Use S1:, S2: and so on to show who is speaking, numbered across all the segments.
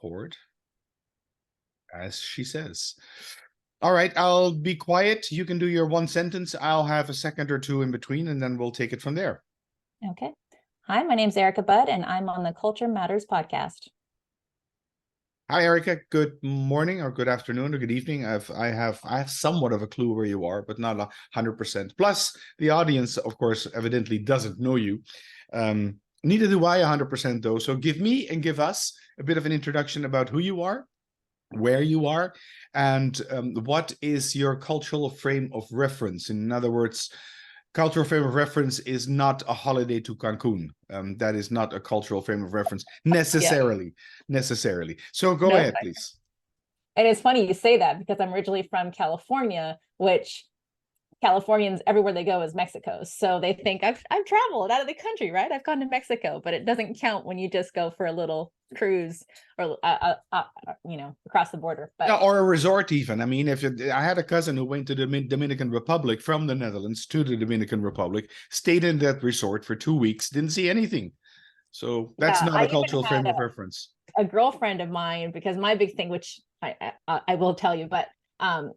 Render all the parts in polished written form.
S1: record, as she says. All right, I'll be quiet. You can do your one sentence. I'll have a second or two in between, and then we'll take it from there.
S2: Okay. Hi, my name's Erika Bud, and I'm on the Culture Matters podcast.
S1: Hi, Erika. Good morning, or good afternoon, or good evening. I have somewhat of a clue where you are, but not 100%. Plus, the audience, of course, evidently doesn't know you. Neither do I 100% though. So give me and give us a bit of an introduction about who you are, where you are, and what is your cultural frame of reference. In other words, cultural frame of reference is not a holiday to Cancun. That is not a cultural frame of reference necessarily. So go ahead, please.
S2: And it's funny you say that because I'm originally from California, which Californians everywhere they go is Mexico. So they think I've traveled out of the country, right? I've gone to Mexico, but it doesn't count when you just go for a little cruise or across the border. But
S1: or a resort even. I mean, I had a cousin who went to the Dominican Republic from the Netherlands to the Dominican Republic, stayed in that resort for 2 weeks, didn't see anything. So that's not a cultural frame of reference.
S2: A girlfriend of mine, because my big thing, which I will tell you, but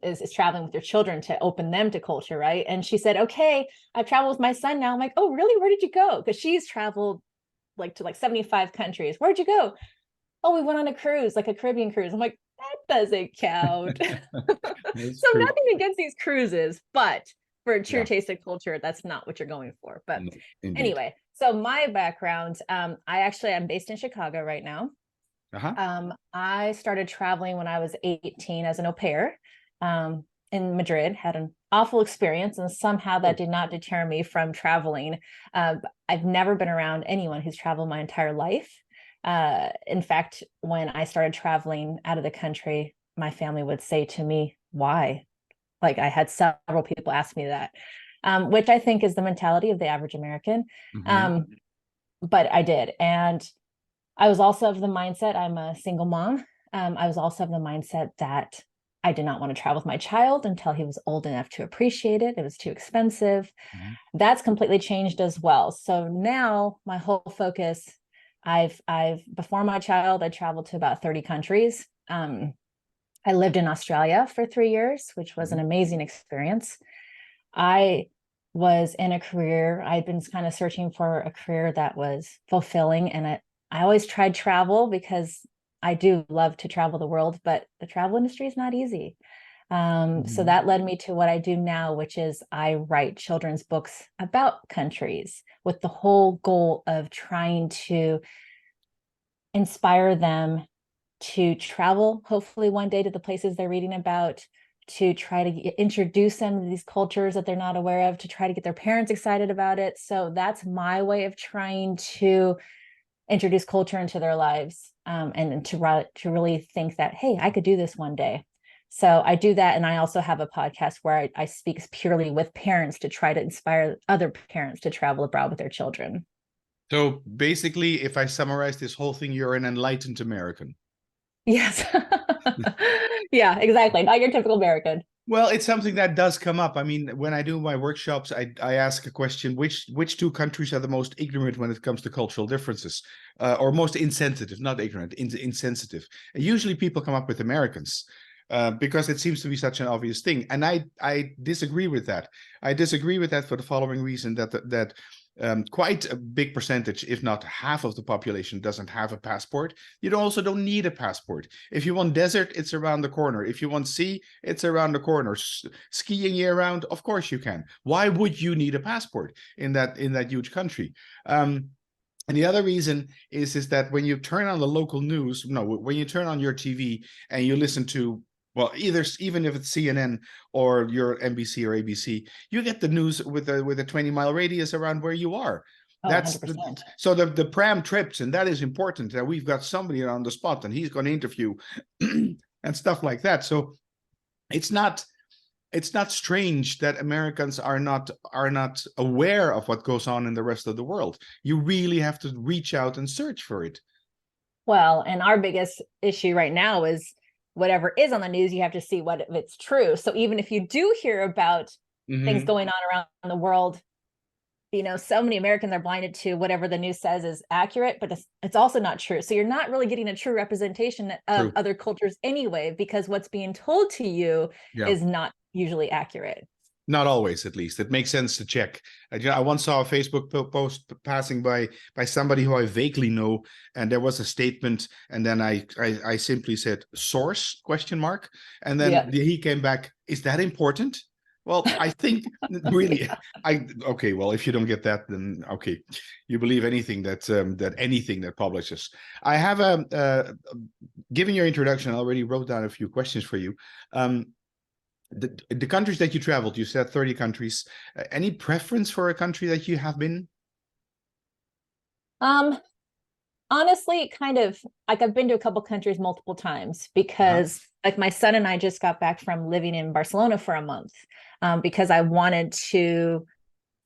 S2: is traveling with your children to open them to culture, right? And she said, okay, I've traveled with my son now. I'm like, oh, really? Where did you go? Because she's traveled to 75 countries. Where'd you go? Oh, we went on a cruise, like a Caribbean cruise. I'm like, that doesn't count. So true. Nothing against these cruises, but for a true taste of culture, that's not what you're going for. But anyway, so my background, I'm based in Chicago right now. I started traveling when I was 18 as an au pair in Madrid, had an awful experience, and somehow that did not deter me from traveling. I've never been around anyone who's traveled my entire life. In fact, when I started traveling out of the country, my family would say to me, why? Like I had several people ask me that, which I think is the mentality of the average American. But I did. And I was also of the mindset, I'm a single mom. I was also of the mindset that I did not want to travel with my child until he was old enough to appreciate it. It was too expensive. That's completely changed as well. So now my whole focus, before my child, I traveled to about 30 countries. I lived in Australia for 3 years, which was an amazing experience. I was in a career, I'd been kind of searching for a career that was fulfilling. And I always tried travel because I do love to travel the world, but the travel industry is not easy. So that led me to what I do now, which is I write children's books about countries with the whole goal of trying to inspire them to travel, hopefully one day, to the places they're reading about, to try to introduce them to these cultures that they're not aware of, to try to get their parents excited about it. So that's my way of trying to introduce culture into their lives, and to really think that, hey, I could do this one day. So I do that. And I also have a podcast where I speak purely with parents to try to inspire other parents to travel abroad with their children.
S1: So basically, if I summarize this whole thing, you're an enlightened American.
S2: Yes. Yeah, exactly. Not your typical American.
S1: Well, it's something that does come up. I mean, when I do my workshops, I ask a question: which two countries are the most ignorant when it comes to cultural differences, or most insensitive? Not ignorant, insensitive. And usually, people come up with Americans, because it seems to be such an obvious thing. And I disagree with that. I disagree with that for the following reason: that quite a big percentage, if not half of the population, doesn't have a passport. You also don't need a passport. If you want desert, it's around the corner. If you want sea, it's around the corner. Skiing year round, of course you can. Why would you need a passport in that huge country? And the other reason is that when you turn on the local news, when you turn on your TV and you listen to, well, even if it's CNN or your NBC or ABC, you get the news with a 20-mile radius around where you are. That's so the pram trips, and that is important. That we've got somebody on the spot, and he's going to interview and stuff like that. So it's not strange that Americans are not aware of what goes on in the rest of the world. You really have to reach out and search for it.
S2: Well, and our biggest issue right now is whatever is on the news, you have to see if it's true. So even if you do hear about things going on around the world, so many Americans are blinded to whatever the news says is accurate, but it's also not true. So you're not really getting a true representation of
S1: True.
S2: other cultures anyway, because what's being told to you
S1: Yeah.
S2: is not usually accurate.
S1: Not always, at least. It makes sense to check. I once saw a Facebook post passing by somebody who I vaguely know, and there was a statement, and then I simply said source question mark, and then
S2: Yeah.
S1: he came back. Is that important? Well, I think really, okay. Well, if you don't get that, then okay, you believe anything that anything that publishes. I have given your introduction, I already wrote down a few questions for you. The countries that you traveled, you said 30 countries. Any preference for a country that you have been?
S2: Honestly, kind of like I've been to a couple countries multiple times because like my son and I just got back from living in Barcelona for a month because I wanted to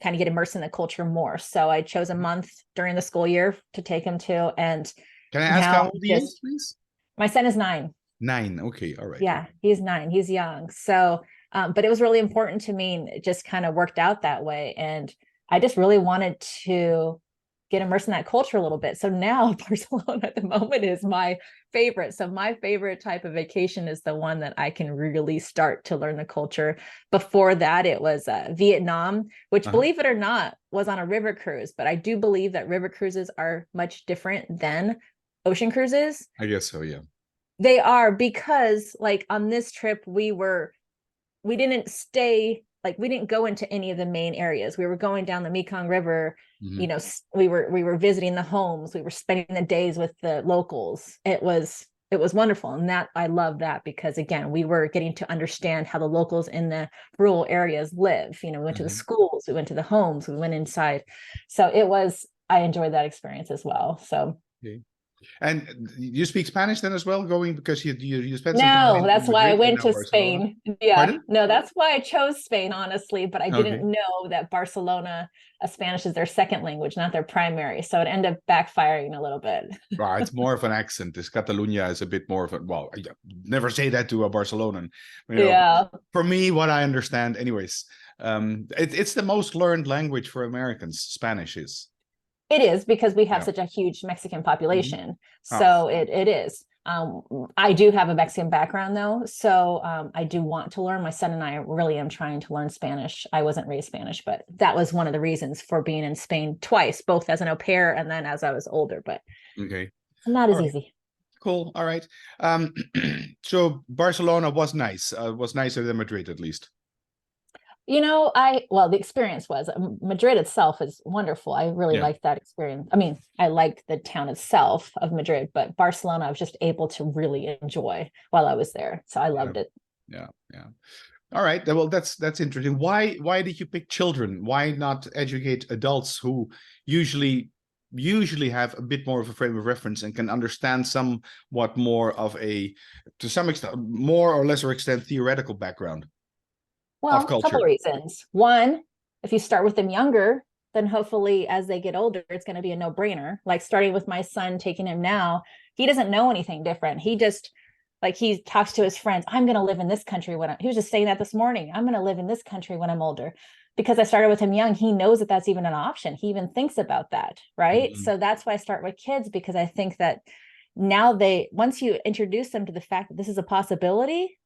S2: kind of get immersed in the culture more. So I chose a month during the school year to take him to. And
S1: Can I ask how old he is, please?
S2: My son is 9.
S1: 9. Okay. All right.
S2: Yeah, he's 9. He's young. So, but it was really important to me. It just kind of worked out that way. And I just really wanted to get immersed in that culture a little bit. So now Barcelona at the moment is my favorite. So my favorite type of vacation is the one that I can really start to learn the culture. Before that, it was Vietnam, which believe it or not, was on a river cruise. But I do believe that river cruises are much different than ocean cruises.
S1: I guess so, yeah.
S2: They are, because like on this trip, we didn't stay, like we didn't go into any of the main areas. We were going down the Mekong River. We were visiting the homes. We were spending the days with the locals. It was wonderful. And that I love that because again, we were getting to understand how the locals in the rural areas live. We went to the schools, we went to the homes, we went inside. So I enjoyed that experience as well. So
S1: okay. And you speak Spanish then as well, going because you spent some time
S2: no,
S1: in
S2: that's why I
S1: Madrid
S2: went
S1: and now
S2: to
S1: Barcelona.
S2: Spain. Yeah,
S1: Pardon?
S2: no, that's why I chose Spain, honestly. But I didn't
S1: Okay.
S2: know that Barcelona, Spanish is their second language, not their primary. So it ended up backfiring a little bit.
S1: Well, it's more of an accent. This Catalunya is a bit more of a, well, I never say that to a Barcelonan.
S2: Yeah,
S1: For me, what I understand, anyways, it's the most learned language for Americans. Spanish is.
S2: it is because we have
S1: Yeah.
S2: such a huge Mexican population.
S1: Ah.
S2: So it is. I do have a Mexican background though. So I do want to learn. My son and I really am trying to learn Spanish. I wasn't raised Spanish, but that was one of the reasons for being in Spain twice, both as an au pair and then as I was older, but
S1: Okay.
S2: not as
S1: All right.
S2: easy.
S1: Cool. All right. So Barcelona was nice. Was nicer than Madrid, at least.
S2: The experience was Madrid itself is wonderful. I really liked that experience. I mean, I liked the town itself of Madrid, but Barcelona, I was just able to really enjoy while I was there. So I loved it.
S1: Yeah. All right. Well, that's interesting. Why did you pick children? Why not educate adults who usually have a bit more of a frame of reference and can understand somewhat more of to some extent, more or lesser extent, theoretical background?
S2: Well, a couple of reasons. One, if you start with them younger, then hopefully as they get older, it's going to be a no-brainer. Like starting with my son, taking him now, he doesn't know anything different. He just he talks to his friends. I'm going to live in this country he was just saying that this morning. I'm going to live in this country when I'm older. Because I started with him young, he knows that that's even an option. He even thinks about that, right? So that's why I start with kids, because I think that now once you introduce them to the fact that this is a possibility,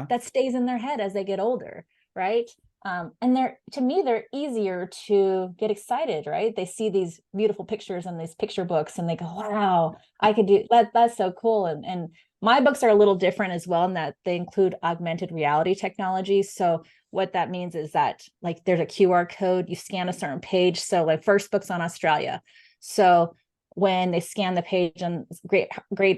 S2: that stays in their head as they get older, right? And to me, they're easier to get excited, right? They see these beautiful pictures and these picture books and they go, wow, I could do that. That's so cool. And my books are a little different as well in that they include augmented reality technology. So what that means is that like there's a QR code, you scan a certain page. So like first book's on Australia. So when they scan the page on Great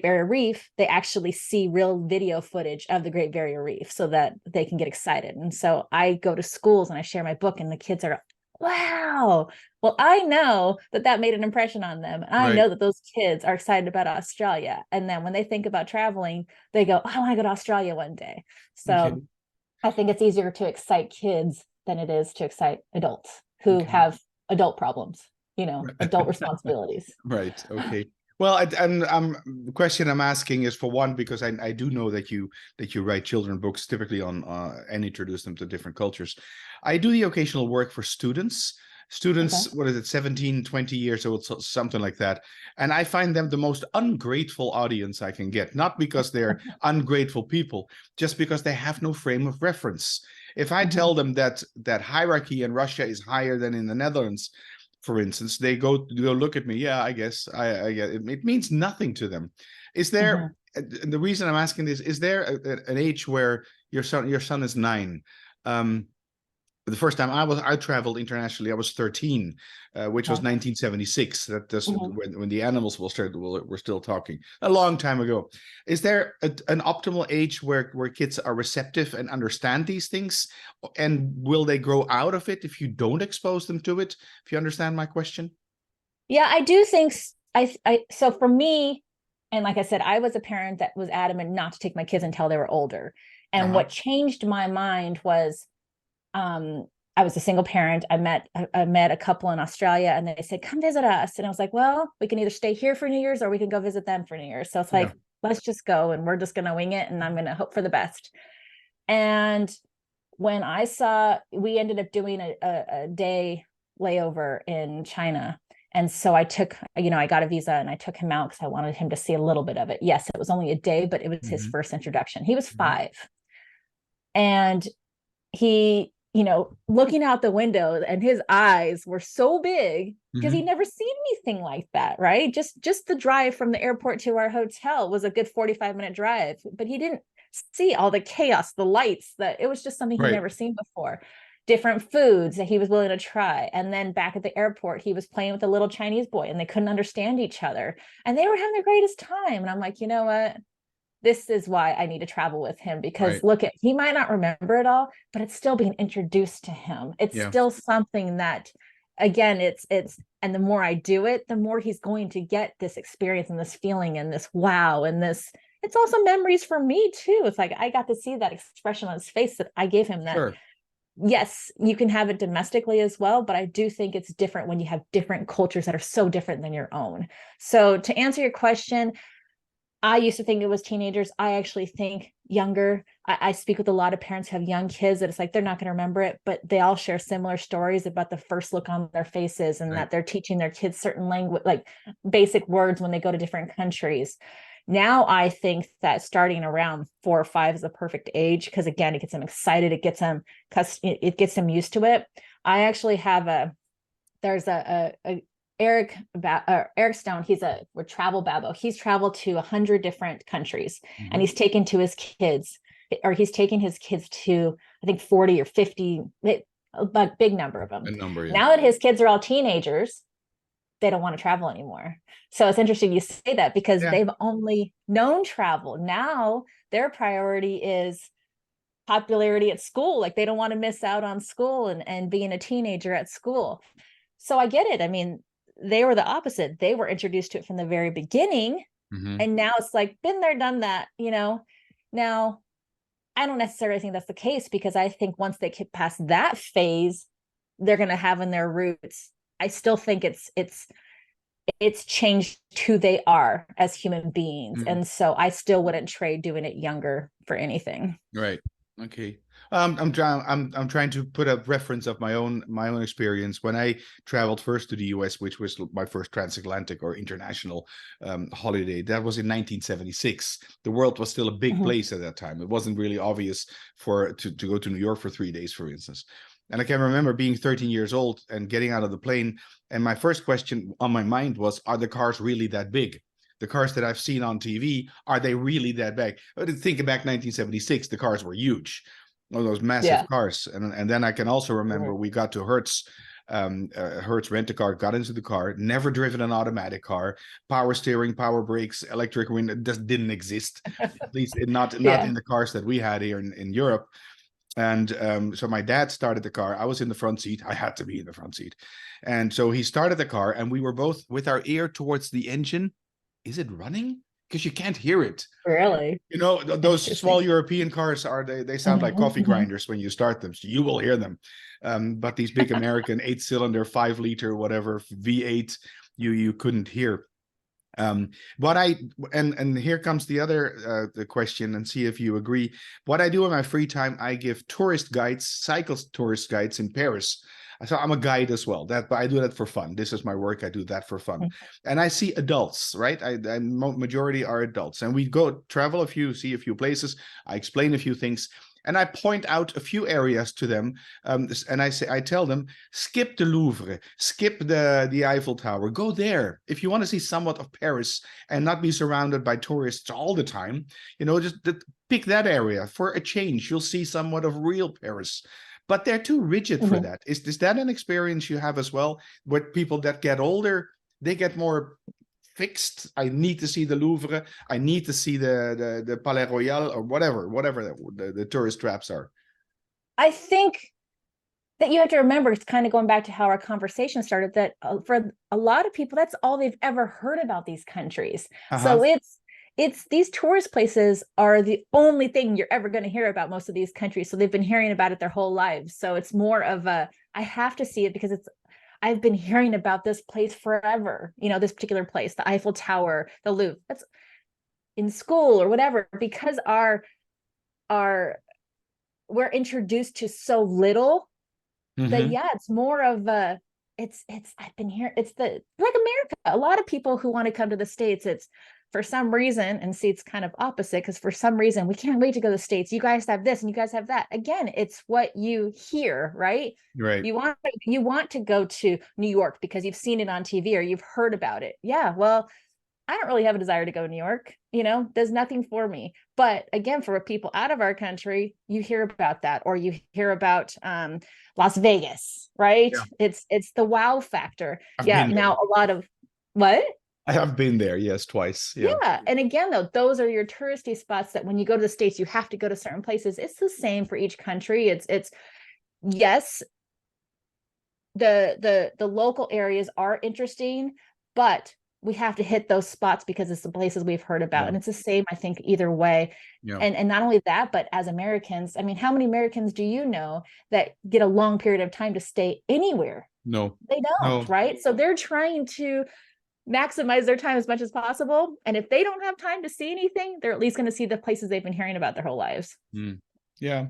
S2: Barrier Reef, they actually see real video footage of the Great Barrier Reef so that they can get excited. And so I go to schools and I share my book and the kids are, wow, well, I know that made an impression on them. And I know that those kids are excited about Australia. And then when they think about traveling, they go, oh, I want to go to Australia one day. So I think it's easier to excite kids than it is to excite adults who have adult problems. Adult responsibilities.
S1: Right. Okay. Well, the question I'm asking is for one, because I do know that you write children books typically on and introduce them to different cultures. I do the occasional work for students, Students, what is it, 17, 20 years old, something like that. And I find them the most ungrateful audience I can get, not because they're ungrateful people, just because they have no frame of reference. If I tell them that hierarchy in Russia is higher than in the Netherlands, for instance, they go look at me. Yeah, I guess I get it. It means nothing to them. Is there, the reason I'm asking this, is there an age where your son is 9? The first time I traveled internationally, I was 13, which was 1976. That's when the animals were still talking, a long time ago. Is there an optimal age where kids are receptive and understand these things, and will they grow out of it if you don't expose them to it? If you understand my question.
S2: Yeah, I do think so for me, and like I said, I was a parent that was adamant not to take my kids until they were older. And what changed my mind was I was a single parent. I met a couple in Australia, and they said, come visit us. And I was like, well, we can either stay here for New Year's or we can go visit them for New Year's. So it's like, let's just go, and we're just going to wing it, and I'm going to hope for the best. And when we ended up doing a day layover in China. And so I got a visa and I took him out because I wanted him to see a little bit of it. Yes, it was only a day, but it was his first introduction. He was 5. And he, looking out the window, and his eyes were so big because he'd never seen anything like that, right? Just the drive from the airport to our hotel was a good 45-minute drive, but he didn't see all the chaos, the lights, that it was just something he'd never seen before. Different foods that he was willing to try. And then back at the airport, he was playing with a little Chinese boy, and they couldn't understand each other, and they were having the greatest time. And I'm like, you know what? This is why I need to travel with him, because he might not remember it all, but it's still being introduced to him. It's still something that, again, and the more I do it, the more he's going to get this experience and this feeling and this wow. And it's also memories for me too. It's like, I got to see that expression on his face that I gave him, that yes, you can have it domestically as well, but I do think it's different when you have different cultures that are so different than your own. So to answer your question, I used to think it was teenagers. I actually think younger. I speak with a lot of parents who have young kids that it's like they're not going to remember it, but they all share similar stories about the first look on their faces, and that they're teaching their kids certain language, like basic words when they go to different countries. Now I think that starting around 4 or 5 is the perfect age, because again, it gets them excited. It gets them used to it. I actually have there's a Eric Stone. He's a travel babbo. He's traveled to 100 different countries, and he's taken his kids to, I think, 40 or 50, a big number of them. Now that his kids are all teenagers, they don't want to travel anymore. So it's interesting you say that, because they've only known travel. Now their priority is popularity at school. Like, they don't want to miss out on school and being a teenager at school. So I get it. I mean, they were the opposite. They were introduced to it from the very beginning. And now it's like, been there, done that, Now, I don't necessarily think that's the case, because I think once they get past that phase, they're going to have in their roots. I still think it's changed who they are as human beings. And so I still wouldn't trade doing it younger for anything.
S1: Right. Okay. I'm trying to put a reference of my own experience when I traveled first to the US, which was my first transatlantic or international holiday. That was in 1976. The world was still a big place at that time. It wasn't really obvious to go to New York for 3 days, for instance. And I can remember being 13 years old and getting out of the plane, and my first question on my mind was, are the cars really that big? The cars that I've seen on TV, are they really that big? But thinking back 1976, the cars were huge. All those massive cars. And then I can also remember we got to Hertz, Hertz rent-a-car, got into the car, never driven an automatic car, power steering, power brakes, electric window, just didn't exist, at least not in the cars that we had here in Europe. And so my dad started the car. I was in the front seat. I had to be in the front seat. And so he started the car, and we were both with our ear towards the engine. Is it running? Because you can't hear it.
S2: Really?
S1: Those small European cars they sound like coffee grinders when you start them. So you will hear them. But these big American 8-cylinder, 5-liter, whatever, V8, you couldn't hear. And here comes the other the question, and see if you agree. What I do in my free time, I give tourist guides, cycle tourist guides in Paris. So I'm a guide as well. But I do that for fun. This is my work. I do that for fun. And I see adults, right? Majority are adults, and we go travel a few, see a few places. I explain a few things, and I point out a few areas to them. And I tell them, skip the Louvre, skip the Eiffel Tower, go there. If you want to see somewhat of Paris and not be surrounded by tourists all the time, just pick that area for a change. You'll see somewhat of real Paris. But they're too rigid for that. Is that an experience you have as well? With people that get older, they get more fixed. I need to see the Louvre. I need to see the Palais Royal, or whatever the tourist traps are.
S2: I think that you have to remember, it's kind of going back to how our conversation started, that for a lot of people, that's all they've ever heard about these countries. So it's these tourist places are the only thing you're ever going to hear about most of these countries. So they've been hearing about it their whole lives. So it's more of a, I have to see it because I've been hearing about this place forever, this particular place, the Eiffel Tower, the Louvre, that's in school or whatever, because we're introduced to so little that, it's more of a, I've been here. It's like America. A lot of people who want to come to the States, it's for some reason, and see, it's kind of opposite, because for some reason we can't wait to go to the States. You guys have this and you guys have that. Again, it's what you hear, right?
S1: Right.
S2: You want to go to New York because you've seen it on TV or you've heard about it. Yeah, well, I don't really have a desire to go to New York. There's nothing for me. But again, for people out of our country, you hear about that, or you hear about Las Vegas, right?
S1: Yeah.
S2: It's the wow factor.
S1: I've been there.
S2: Now a lot of what?
S1: I have been there, yes, twice.
S2: Yeah. And again, though, those are your touristy spots that when you go to the States, you have to go to certain places. It's the same for each country. It's yes, the local areas are interesting, but we have to hit those spots because it's the places we've heard about. And it's the same, I think, either way. And not only that, but as Americans, I mean, how many Americans do you know that get a long period of time to stay anywhere?
S1: No,
S2: they don't. Right. So they're trying to maximize their time as much as possible. And if they don't have time to see anything, they're at least going to see the places they've been hearing about their whole lives.
S1: Yeah.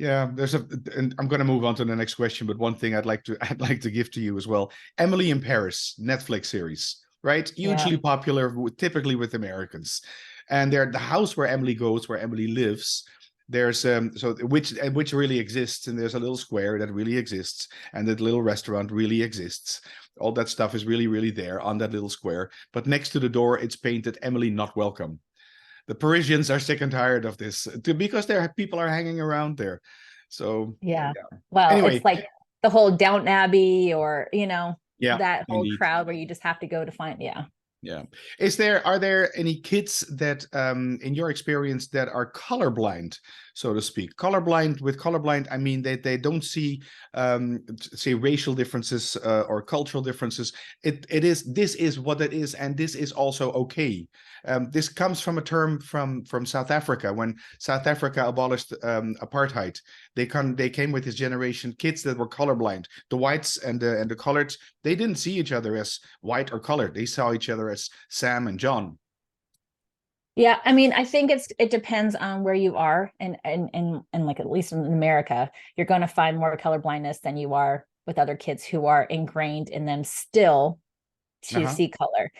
S1: And I'm going to move on to the next question, but one thing I'd like to give to you as well. Emily in Paris, Netflix series, right? Hugely popular, typically with Americans. And the house where Emily goes, where Emily lives, there's which really exists, and there's a little square that really exists, and that little restaurant really exists. All that stuff is really, really there on that little square. But next to the door, it's painted "Emily not welcome." The Parisians are sick and tired of this because people are hanging around there. So
S2: well,
S1: anyway,
S2: it's like the whole Downton Abbey, or that whole
S1: indeed.
S2: crowd where you just have to go to find.
S1: Yeah. Are there any kids that, in your experience, that are colorblind, so to speak? With colorblind, I mean they don't see, say, racial differences or cultural differences. This is what it is, and this is also okay. This comes from a term from South Africa. When South Africa abolished apartheid, they came with this generation, kids that were colorblind. The whites and the coloreds, they didn't see each other as white or colored. They saw each other as Sam and John.
S2: Yeah, I mean, I think it depends on where you are, and like, at least in America, you're going to find more colorblindness than you are with other kids who are ingrained in them still to see color.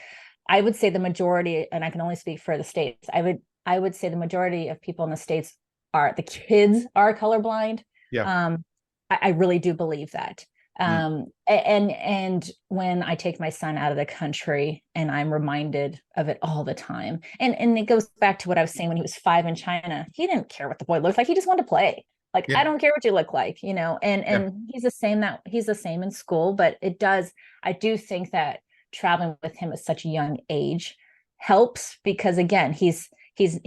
S2: I would say the majority, and I can only speak for the States, I would say the majority of people in the States the kids are colorblind. I really do believe that. And when I take my son out of the country, and I'm reminded of it all the time, and it goes back to what I was saying when he was 5 in China, he didn't care what the boy looked like. He just wanted to play. Like, I don't care what you look like, and he's the same in school, but I do think that traveling with him at such a young age helps, because again, he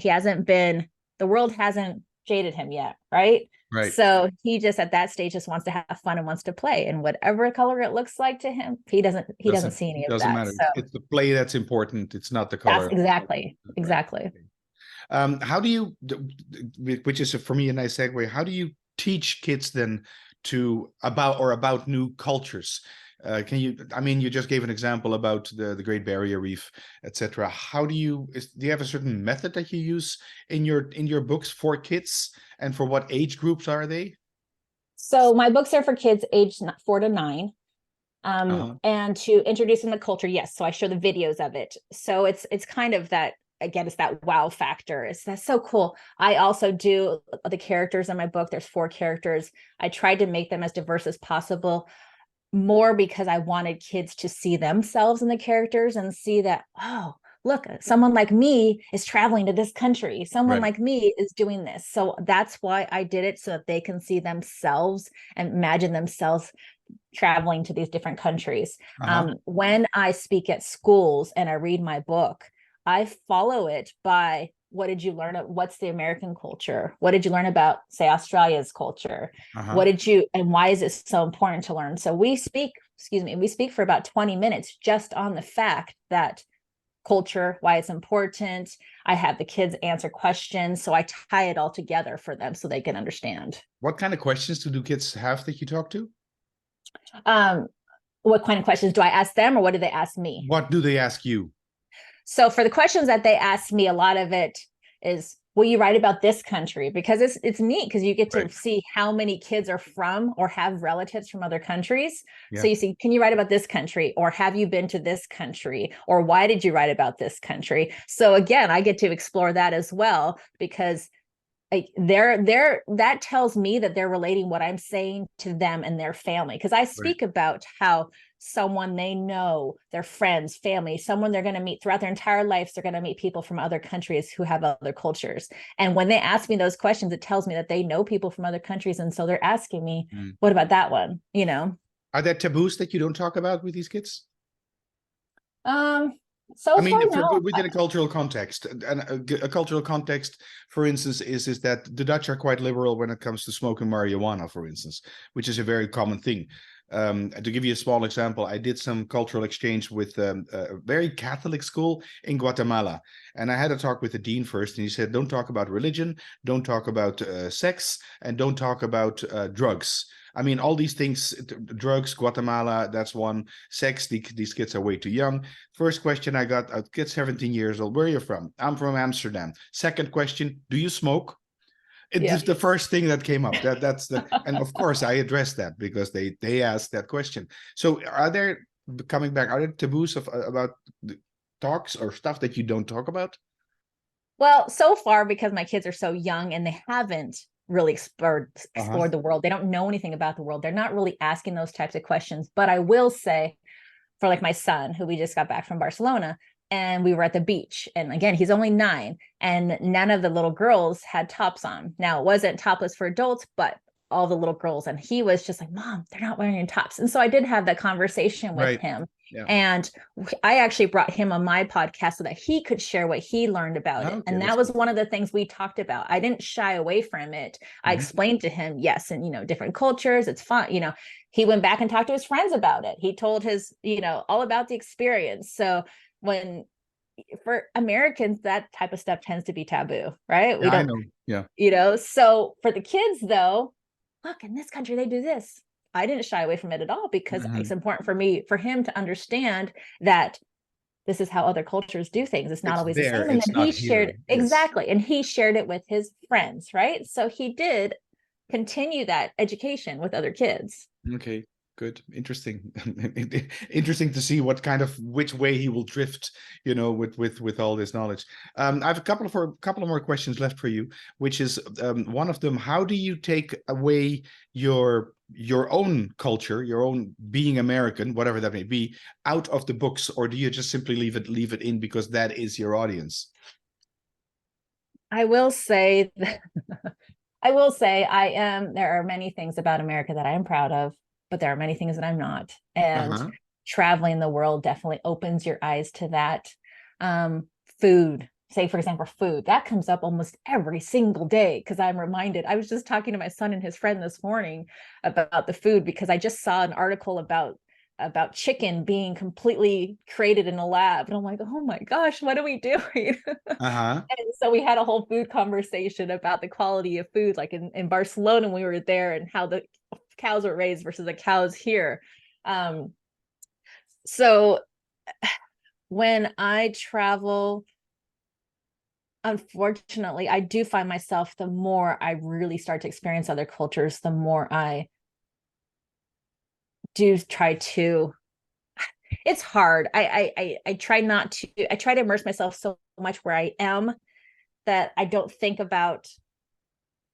S2: hasn't been, the world hasn't jaded him yet. Right. So he just at that stage just wants to have fun and wants to play, and whatever color it looks like to him, he doesn't see any of that.
S1: Doesn't matter.
S2: So
S1: it's the play that's important. It's not the color.
S2: That's exactly.
S1: How do you, which is for me a nice segue, how do you teach kids then about new cultures? You just gave an example about the Great Barrier Reef, etc. How do you have a certain method that you use in your books for kids, and for what age groups are they?
S2: So my books are for kids aged 4 to 9.
S1: Uh-huh.
S2: And to introduce them to culture, yes. So I show the videos of it. So it's kind of that, again, it's that wow factor. That's so cool. I also do the characters in my book. There's 4 characters. I tried to make them as diverse as possible, more because I wanted kids to see themselves in the characters and see that, oh, look, someone like me is traveling to this country. Someone
S1: Right.
S2: like me is doing this. So that's why I did it, so that they can see themselves and imagine themselves traveling to these different countries.
S1: Uh-huh.
S2: When I speak at schools and I read my book, I follow it by, what did you learn? What's the American culture? What did you learn about, say, Australia's culture?
S1: Uh-huh.
S2: And why is it so important to learn? So we speak, we speak for about 20 minutes just on the fact that culture, why it's important. I have the kids answer questions. So I tie it all together for them so they can understand.
S1: What kind of questions do kids have that you talk to?
S2: Um, what kind of questions do I ask them, or what do they ask me?
S1: What do they ask you?
S2: So for the questions that they ask me, a lot of it is, will you write about this country? Because it's neat, because you get to
S1: Right.
S2: see how many kids are from or have relatives from other countries.
S1: Yeah.
S2: So you see, can you write about this country, or have you been to this country, or why did you write about this country? So again, I get to explore that as well, because that tells me that they're relating what I'm saying to them and their family, because I speak about how someone they know, their friends, family, someone they're going to meet throughout their entire lives, they're going to meet people from other countries who have other cultures. And when they ask me those questions, it tells me that they know people from other countries, and so they're asking me, what about that one,
S1: Are there taboos that you don't talk about with these kids?
S2: So
S1: I mean,
S2: far, no.
S1: within a cultural context, and a cultural context, for instance, is that the Dutch are quite liberal when it comes to smoking marijuana, for instance, which is a very common thing. To give you a small example, I did some cultural exchange with a very Catholic school in Guatemala, and I had a talk with the dean first, and he said, "Don't talk about religion, don't talk about sex, and don't talk about drugs." I mean, all these things, drugs, Guatemala, that's one. Sex, these kids are way too young. First question I got, a kid 17 years old, where are you from? I'm from Amsterdam. Second question, do you smoke? It's
S2: Yeah.
S1: just the first thing that came up. That's the, and of course I addressed that because they asked that question. So are there, coming back, are there taboos about talks or stuff that you don't talk about?
S2: Well, so far, because my kids are so young and they haven't really explored
S1: Uh-huh.
S2: the world, they don't know anything about the world. They're not really asking those types of questions. But I will say, for like my son, who we just got back from Barcelona, and we were at the beach. And again, he's only 9, and none of the little girls had tops on. Now, it wasn't topless for adults, but all the little girls. And he was just like, Mom, they're not wearing tops. And so I did have that conversation with
S1: Right.
S2: him.
S1: Yeah.
S2: And I actually brought him on my podcast so that he could share what he learned about it.
S1: Okay,
S2: And that was one of the things we talked about. I didn't shy away from it. I explained to him, yes, and different cultures, it's fun. He went back and talked to his friends about it. He told his, all about the experience. So when, for Americans, that type of stuff tends to be taboo, right? We
S1: Yeah, I
S2: don't,
S1: know. Yeah.
S2: so for the kids though, look, in this country, they do this. I didn't shy away from it at all, because it's important for him to understand that this is how other cultures do things. It's not
S1: It's
S2: always the
S1: there,
S2: same. And
S1: it's
S2: then
S1: not
S2: he
S1: here.
S2: shared,
S1: Yes.
S2: exactly. And he shared it with his friends, right? So he did continue that education with other kids.
S1: Okay, good. Interesting. Interesting to see what kind of which way he will drift, with all this knowledge. I have a couple of more questions left for you, which is one of them, how do you take away your own culture, your own being American, whatever that may be, out of the books, or do you just simply leave it in because that is your audience?
S2: I will say that there are many things about America that I am proud of, but there are many things that I'm not. And
S1: Uh-huh.
S2: traveling the world definitely opens your eyes to that. Food, say for example, food that comes up almost every single day, because I'm reminded. I was just talking to my son and his friend this morning about the food, because I just saw an article about chicken being completely created in a lab, and I'm like, oh my gosh, what are we doing?
S1: Uh-huh.
S2: And so we had a whole food conversation about the quality of food, like in Barcelona when we were there, and how the cows were raised versus the cows here. So when I travel, unfortunately, I do find myself, the more I really start to experience other cultures, the more I do try to, it's hard. I try not to, I try to immerse myself so much where I am that I don't think about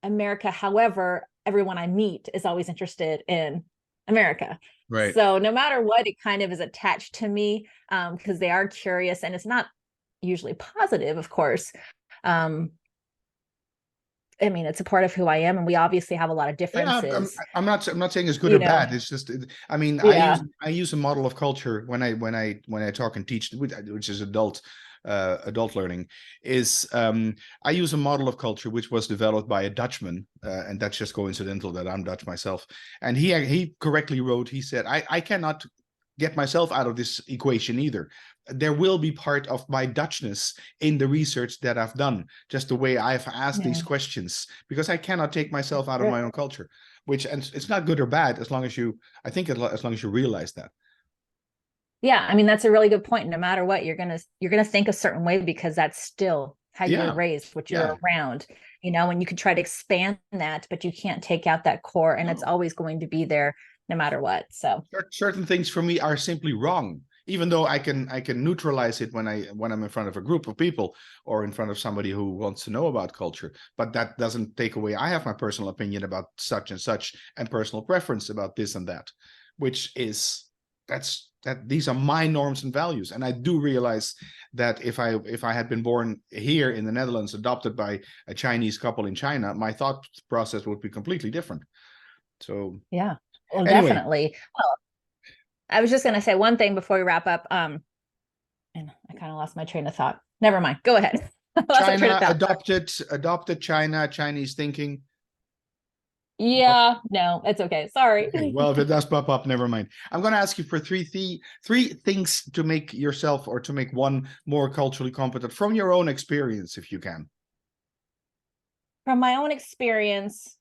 S2: America. However, everyone I meet is always interested in America.
S1: Right.
S2: So no matter what, it kind of is attached to me, because they are curious, and it's not usually positive, of course. I mean, it's a part of who I am, and we obviously have a lot of
S1: Yeah,
S2: differences,
S1: I'm not saying it's good
S2: you
S1: or
S2: know.
S1: bad. It's just, I mean,
S2: Yeah.
S1: I use a model of culture when I talk and teach, which is adult learning. Is I use a model of culture which was developed by a Dutchman, and that's just coincidental that I'm Dutch myself. And he correctly wrote. He said, I cannot get myself out of this equation either. There will be part of my Dutchness in the research that I've done, just the way I've asked these
S2: Yeah.
S1: questions, because I cannot take myself out of my own culture, and it's not good or bad as long as as long as you realize that.
S2: Yeah, I mean, that's a really good point. No matter what, you're gonna think a certain way because that's still how you were
S1: Yeah,
S2: raised, what
S1: yeah.
S2: you're around, and you can try to expand that, but you can't take out that core, and it's
S1: No.
S2: always going to be there no matter what. So
S1: Certain things for me are simply wrong, even though I can neutralize it when I'm in front of a group of people or in front of somebody who wants to know about culture. But that doesn't take away. I have my personal opinion about such and such, and personal preference about this and that, which is that these are my norms and values. And I do realize that if I had been born here in the Netherlands, adopted by a Chinese couple in China, my thought process would be completely different. So
S2: yeah, well,
S1: anyway,
S2: definitely. Well, I was just gonna say one thing before we wrap up. And I kind of lost my train of thought. Never mind. Go ahead. I lost my train of
S1: China
S2: thought.
S1: adopted China, Chinese thinking.
S2: Yeah, no, it's okay. Sorry.
S1: Okay, well, if it does pop up, never mind. I'm going to ask you for three things to make yourself, or to make one more culturally competent from your own experience, if you can.
S2: From my own experience,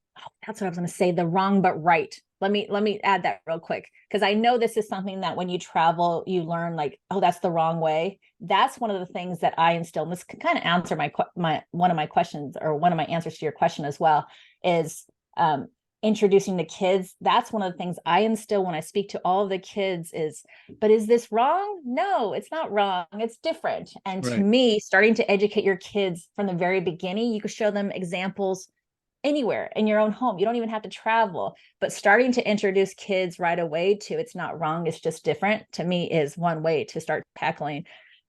S2: that's what I was going to say, the wrong but right. Let me add that real quick, because I know this is something that when you travel you learn, like, oh, that's the wrong way. That's one of the things that I instill, and this can kind of answer my one of my questions, or one of my answers to your question as well, is introducing the kids. That's one of the things I instill when I speak to all of the kids is, but is this wrong? No, it's not wrong. It's different. And to
S1: Right.
S2: me, starting to educate your kids from the very beginning, you could show them examples anywhere in your own home. You don't even have to travel, but starting to introduce kids right away to it's not wrong, it's just different, to me is one way to start tackling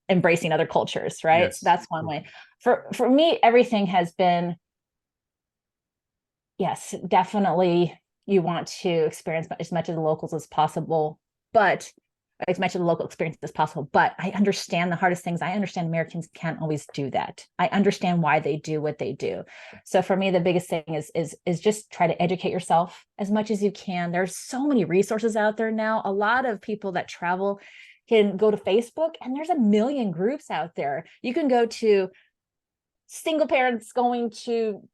S2: embracing other cultures, right? So
S1: Yes.
S2: that's one way. For me, everything has been, yes, definitely you want to experience as much of the locals as possible, but as much of the local experience as possible. But I understand the hardest things. I understand Americans can't always do that. I understand why they do what they do. So for me, the biggest thing is just try to educate yourself as much as you can. There's so many resources out there now. A lot of people that travel can go to Facebook, and there's a million groups out there. You can go to single parents going to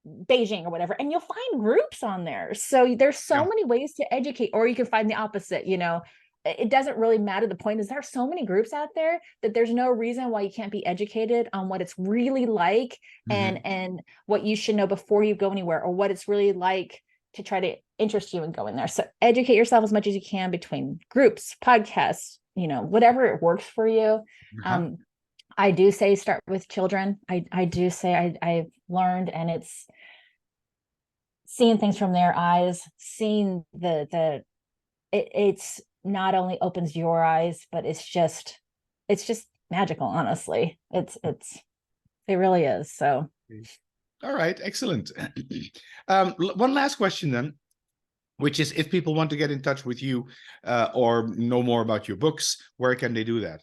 S2: Beijing or whatever, and you'll find groups on there. So there's so
S1: Yeah.
S2: many ways to educate, or you can find the opposite. It doesn't really matter. The point is there are so many groups out there that there's no reason why you can't be educated on what it's really like,
S1: Mhm.
S2: and what you should know before you go anywhere, or what it's really like to try to interest you in going there. So educate yourself as much as you can between groups, podcasts, whatever works for you.
S1: Uh-huh.
S2: I do say start with children. I do say I've learned, and it's seeing things from their eyes, seeing it's not only opens your eyes, but it's just magical, honestly. It really is. So
S1: All right, excellent. One last question then, which is, if people want to get in touch with you, or know more about your books, where can they do that?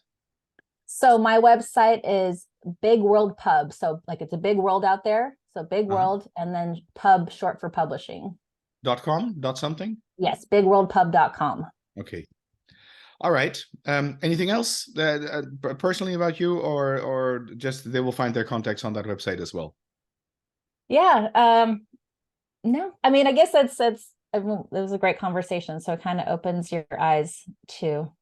S2: so my website is Big World Pub. So like it's a big world out there. So Big World, and then pub, short for publishing.
S1: .com, dot something?
S2: Yes, bigworldpub.com.
S1: Okay. All right. Anything else that personally about you, or just they will find their contacts on that website as well?
S2: Yeah. No, I mean, I guess it was a great conversation. So it kind of opens your eyes to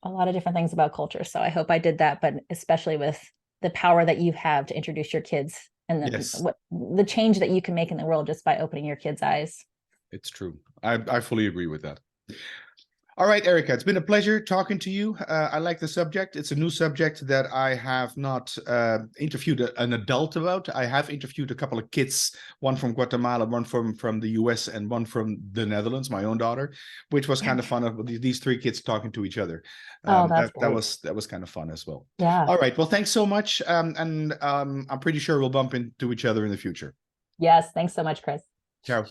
S2: a lot of different things about culture. So I hope I did that, but especially with the power that you have to introduce your kids, and
S1: Yes,
S2: the change that you can make in the world just by opening your kids' eyes.
S1: it's true. I fully agree with that. All right, Erika, it's been a pleasure talking to you. I like the subject. It's a new subject that I have not interviewed an adult about. I have interviewed a couple of kids, one from Guatemala, one from the US, and one from the Netherlands, my own daughter, which was kind of fun of these three kids talking to each other.
S2: Oh, that's
S1: that
S2: great.
S1: that was kind of fun as well.
S2: Yeah.
S1: All right, well, thanks so much. And I'm pretty sure we'll bump into each other in the future.
S2: Yes. Thanks so much, Chris.
S1: Ciao.